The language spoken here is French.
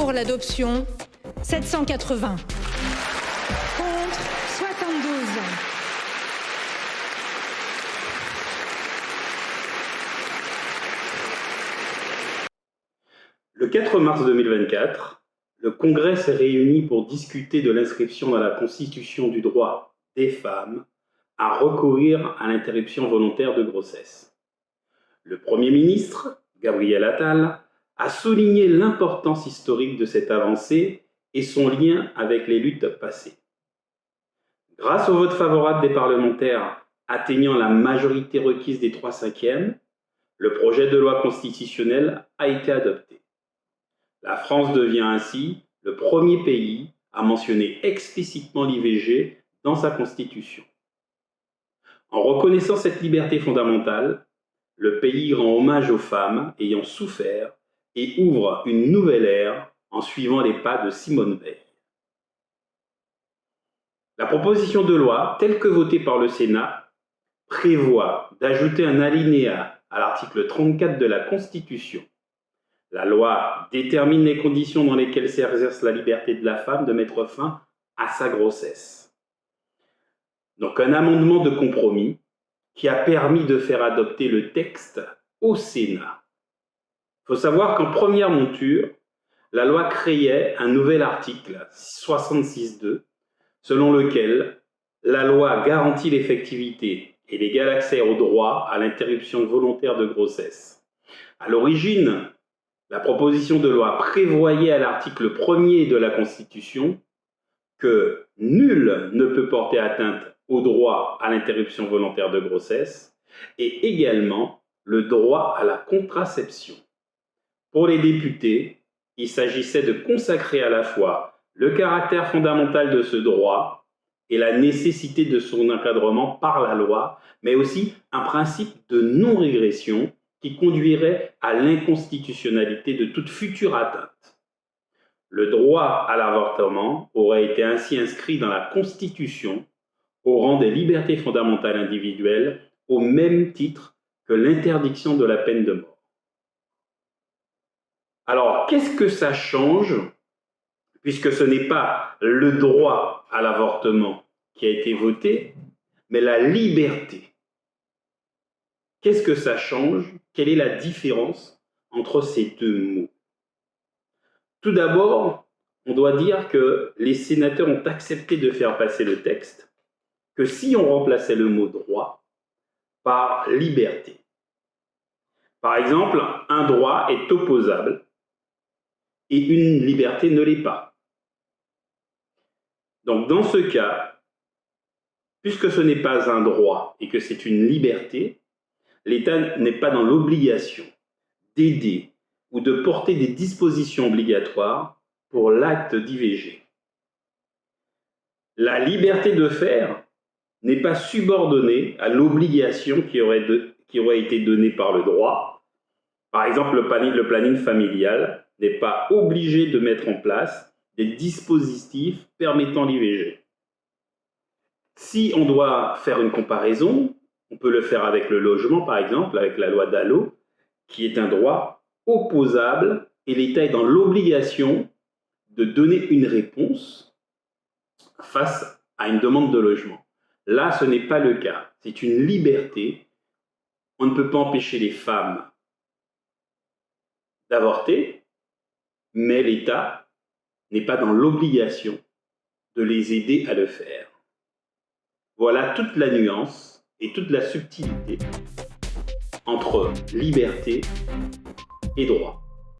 Pour l'adoption, 780. Contre, 72. Le 4 mars 2024, le Congrès s'est réuni pour discuter de l'inscription dans la Constitution du droit des femmes à recourir à l'interruption volontaire de grossesse. Le Premier ministre, Gabriel Attal, a souligné l'importance historique de cette avancée et son lien avec les luttes passées. Grâce au vote favorable des parlementaires atteignant la majorité requise des 3/5, le projet de loi constitutionnelle a été adopté. La France devient ainsi le premier pays à mentionner explicitement l'IVG dans sa constitution. En reconnaissant cette liberté fondamentale, le pays rend hommage aux femmes ayant souffert et ouvre une nouvelle ère en suivant les pas de Simone Veil. La proposition de loi, telle que votée par le Sénat, prévoit d'ajouter un alinéa à l'article 34 de la Constitution. La loi détermine les conditions dans lesquelles s'exerce la liberté de la femme de mettre fin à sa grossesse. Donc un amendement de compromis qui a permis de faire adopter le texte au Sénat. Il faut savoir qu'en première mouture, la loi créait un nouvel article 66.2 selon lequel la loi garantit l'effectivité et l'égal accès au droit à l'interruption volontaire de grossesse. À l'origine, la proposition de loi prévoyait à l'article 1er de la Constitution que nul ne peut porter atteinte au droit à l'interruption volontaire de grossesse et également le droit à la contraception. Pour les députés, il s'agissait de consacrer à la fois le caractère fondamental de ce droit et la nécessité de son encadrement par la loi, mais aussi un principe de non-régression qui conduirait à l'inconstitutionnalité de toute future atteinte. Le droit à l'avortement aurait été ainsi inscrit dans la Constitution au rang des libertés fondamentales individuelles au même titre que l'interdiction de la peine de mort. Alors, qu'est-ce que ça change, puisque ce n'est pas le droit à l'avortement qui a été voté, mais la liberté? Qu'est-ce que ça change? Quelle est la différence entre ces deux mots? Tout d'abord, on doit dire que les sénateurs ont accepté de faire passer le texte, que si on remplaçait le mot droit par liberté. Par exemple, un droit est opposable et une liberté ne l'est pas. Donc dans ce cas, puisque ce n'est pas un droit et que c'est une liberté, l'État n'est pas dans l'obligation d'aider ou de porter des dispositions obligatoires pour l'acte d'IVG. La liberté de faire n'est pas subordonnée à l'obligation qui aurait été donnée par le droit. Par exemple, le planning familial n'est pas obligé de mettre en place des dispositifs permettant l'IVG. Si on doit faire une comparaison, on peut le faire avec le logement, par exemple, avec la loi Dallot, qui est un droit opposable et l'État est dans l'obligation de donner une réponse face à une demande de logement. Là, ce n'est pas le cas. C'est une liberté. On ne peut pas empêcher les femmes d'avorter, mais l'État n'est pas dans l'obligation de les aider à le faire. Voilà toute la nuance et toute la subtilité entre liberté et droit.